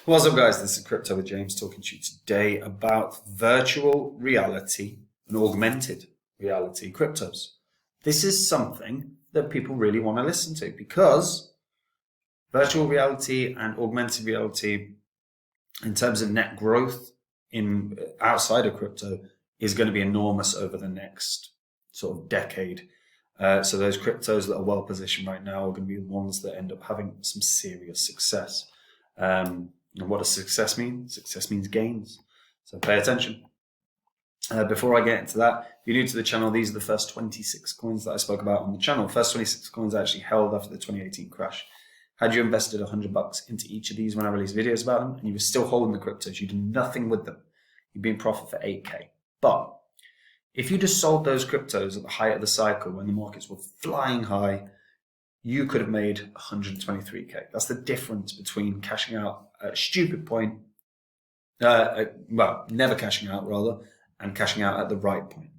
What's up, guys? This is Crypto with James talking to you today about virtual reality and augmented reality cryptos. This is something that people really want to listen to because virtual reality and augmented reality, in terms of net growth in outside of crypto, is going to be enormous over the next sort of decade. So those cryptos that are well positioned right now are going to be the ones that end up having some serious success. And what does success mean? Success means gains. So pay attention. Before I get into that, if you're new to the channel, these are the first 26 coins that I spoke about on the channel. First 26 coins I actually held after the 2018 crash. Had you invested $100 into each of these when I released videos about them, and you were still holding the cryptos, you did nothing with them, you'd be in profit for 8K. But if you just sold those cryptos at the height of the cycle when the markets were flying high, you could have made 123K. That's the difference between cashing out at a stupid point, well, never cashing out rather, and cashing out at the right point.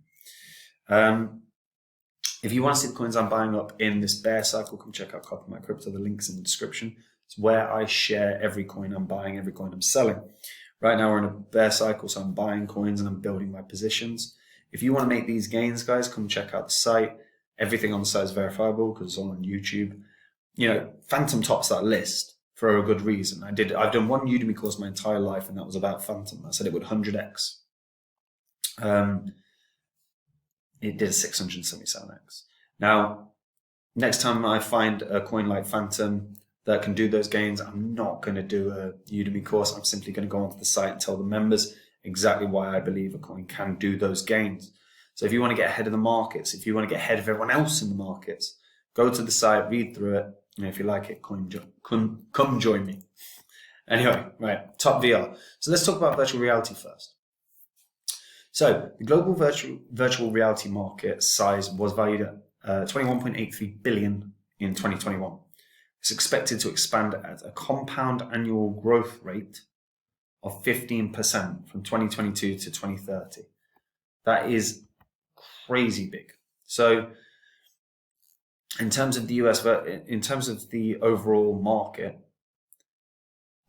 If you want to see the coins I'm buying up in this bear cycle, come check out Copy My Crypto. The link's in the description. It's where I share every coin I'm buying, every coin I'm selling. Right now we're in a bear cycle, so I'm buying coins and I'm building my positions. If you want to make these gains, guys, come check out the site. Everything on the site is verifiable because it's all on YouTube. You know, Phantom tops that list for a good reason. I've done one Udemy course my entire life, and that was about Phantom. I said it would 100x. It did a 677x. Now, next time I find a coin like Phantom that can do those gains, I'm not going to do a Udemy course. I'm simply going to go onto the site and tell the members exactly why I believe a coin can do those gains. So if you want to get ahead of the markets, if you want to get ahead of everyone else in the markets, go to the site, read through it, and if you like it, come join me. Anyway, right, top VR. So let's talk about virtual reality first. So the global virtual reality market size was valued at 21.83 billion in 2021. It's expected to expand at a compound annual growth rate of 15% from 2022 to 2030. That is crazy big. So in terms of the in terms of the overall market,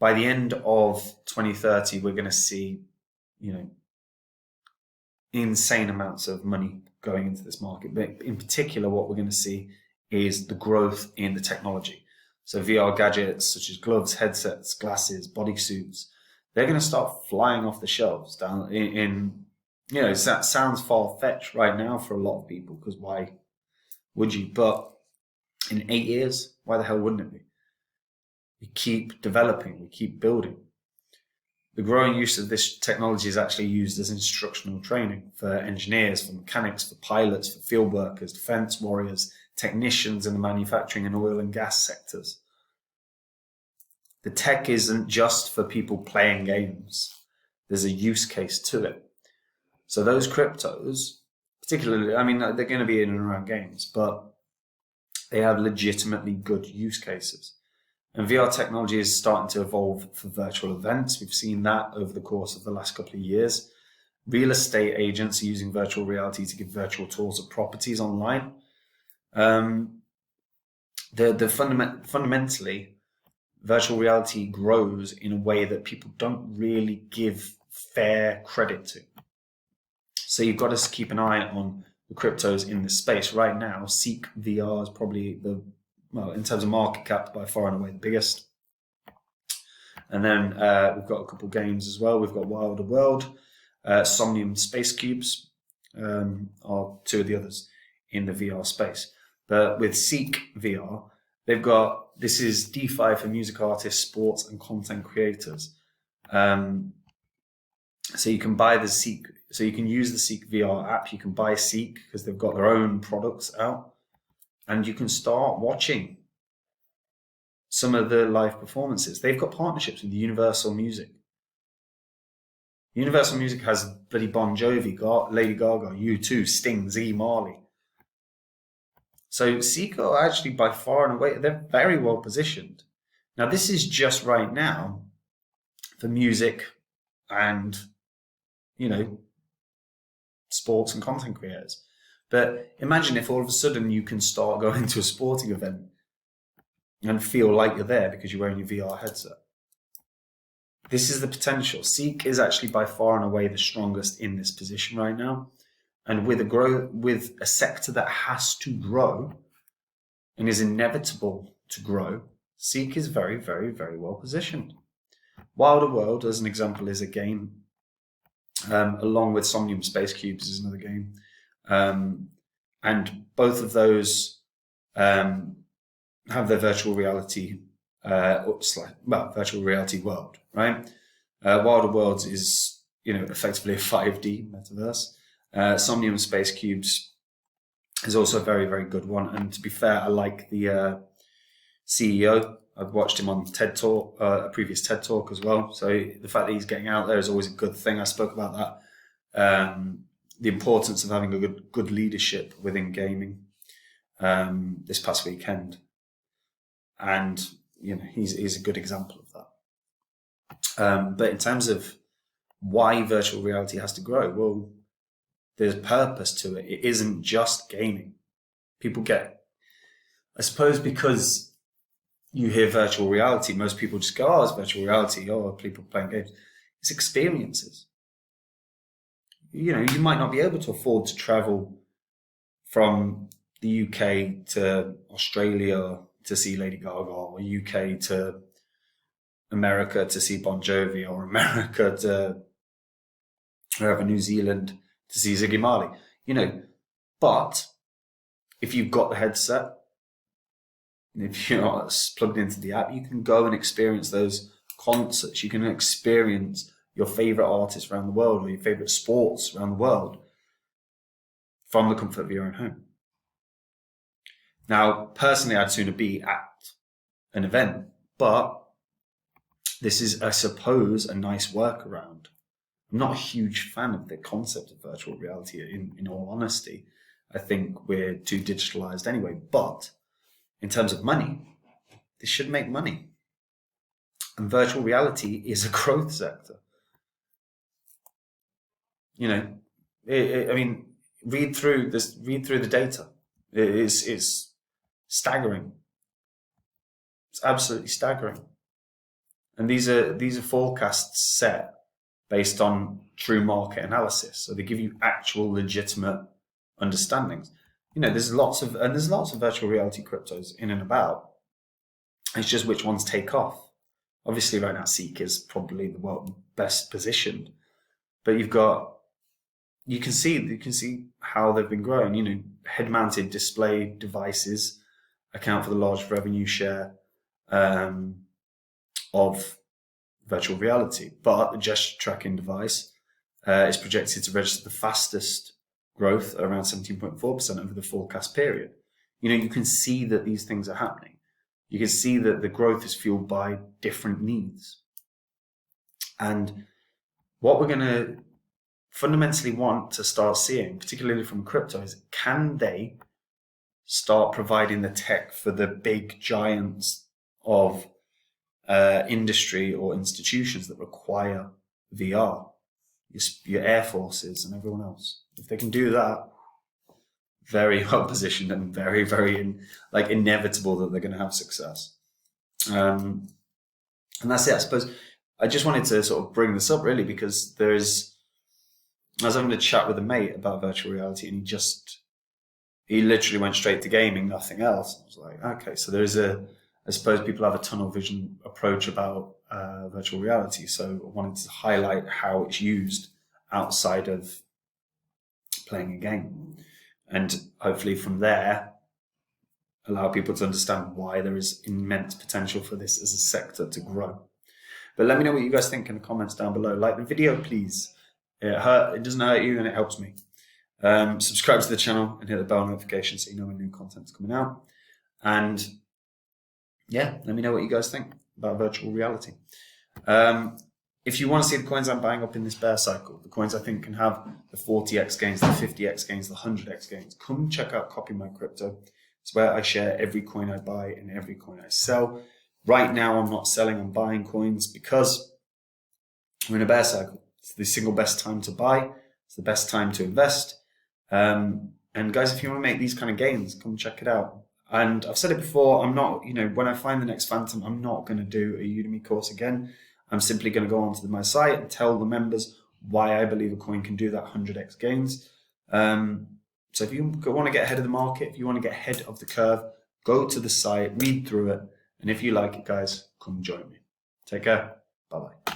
by the end of 2030, we're going to see, insane amounts of money going into this market. But in particular, what we're going to see is the growth in the technology. So VR gadgets such as gloves, headsets, glasses, bodysuits, they're going to start flying off the shelves down that sounds far-fetched right now for a lot of people, because why would you? But in 8 years, why the hell wouldn't it be? We keep developing, we keep building. The growing use of this technology is actually used as instructional training for engineers, for mechanics, for pilots, for field workers, defense warriors, technicians in the manufacturing and oil and gas sectors. The tech isn't just for people playing games. There's a use case to it. So those cryptos, particularly, they're going to be in and around games, but they have legitimately good use cases. And VR technology is starting to evolve for virtual events. We've seen that over the course of the last couple of years. Real estate agents are using virtual reality to give virtual tours of properties online. Fundamentally, virtual reality grows in a way that people don't really give fair credit to. So you've got to keep an eye on the cryptos in this space. Right now, Ceek VR is probably in terms of market cap, by far and away the biggest. And then we've got a couple games as well. We've got Wilder World, Somnium Space Cubes are two of the others in the VR space. But with Ceek VR, this is DeFi for music artists, sports, and content creators. So you can buy the Ceek, so you can use the Ceek VR app. You can buy Ceek because they've got their own products out, and you can start watching some of the live performances. They've got partnerships with Universal Music. Universal Music has bloody Bon Jovi, Lady Gaga, U2, Sting, Ziggy Marley. So Ceek are actually by far and away, they're very well positioned. Now this is just right now for music and, sports and content creators. But imagine if all of a sudden you can start going to a sporting event and feel like you're there because you're wearing your VR headset. this is the potential. Ceek is actually by far and away the strongest in this position right now. And with a sector that has to grow and is inevitable to grow, Ceek is very, very, very well positioned. Wilder World, as an example, is a game, along with Somnium Space Cubes is another game. And both of those have their virtual reality, virtual reality world, right? Wilder Worlds is, effectively a 5D metaverse. Somnium Space Cubes is also a very, very good one. And to be fair, I like the CEO. I've watched him on TED Talk, a previous TED Talk as well. So the fact that he's getting out there is always a good thing. I spoke about that. The importance of having a good leadership within gaming this past weekend. And, he's a good example of that. But in terms of why virtual reality has to grow, well, there's purpose to it. It isn't just gaming. People I suppose because you hear virtual reality, most people just go, it's virtual reality, people playing games. It's experiences. You might not be able to afford to travel from the UK to Australia to see Lady Gaga, or UK to America to see Bon Jovi, or America to wherever, New Zealand, to see Ziggy Marley, but if you've got the headset, if you're plugged into the app, you can go and experience those concerts. You can experience your favorite artists around the world, or your favorite sports around the world, from the comfort of your own home. Now, personally, I'd sooner be at an event, but this is, I suppose, a nice workaround. I'm not a huge fan of the concept of virtual reality, in all honesty. I think we're too digitalized anyway. But in terms of money, this should make money. And virtual reality is a growth sector. Read through the data. It's staggering. It's absolutely staggering. And these are forecasts set based on true market analysis. So they give you actual legitimate understandings. There's lots of virtual reality cryptos in and about. It's just which ones take off. Obviously right now Ceek is probably the world best positioned. But you can see how they've been growing. Head-mounted display devices account for the large revenue share of virtual reality, but the gesture tracking device is projected to register the fastest growth, around 17.4% over the forecast period. You can see that these things are happening. You can see that the growth is fueled by different needs. And what we're going to fundamentally want to start seeing, particularly from crypto, is can they start providing the tech for the big giants of industry or institutions that require VR, your air forces and everyone else. If they can do that, very well positioned and very, very inevitable that they're going to have success. And that's it. I suppose I just wanted to sort of bring this up really because I was having a chat with a mate about virtual reality, and he literally went straight to gaming, nothing else. I was like, okay, so I suppose people have a tunnel vision approach about virtual reality. So I wanted to highlight how it's used outside of playing a game. And hopefully from there, allow people to understand why there is immense potential for this as a sector to grow. But let me know what you guys think in the comments down below. Like the video, please. It doesn't hurt you and it helps me. Subscribe to the channel and hit the bell notification so you know when new content's coming out. And yeah, let me know what you guys think about virtual reality. If you want to see the coins I'm buying up in this bear cycle, the coins I think can have the 40x gains, the 50x gains, the 100x gains, come check out Copy My Crypto. It's where I share every coin I buy and every coin I sell. Right now, I'm not selling, I'm buying coins because we're in a bear cycle. It's the single best time to buy. It's the best time to invest. And guys, if you want to make these kind of gains, come check it out. And I've said it before, I'm not, when I find the next Phantom, I'm not going to do a Udemy course again. I'm simply going to go onto my site and tell the members why I believe a coin can do that 100x gains. So if you want to get ahead of the market, if you want to get ahead of the curve, go to the site, read through it, and if you like it, guys, come join me. Take care. Bye-bye.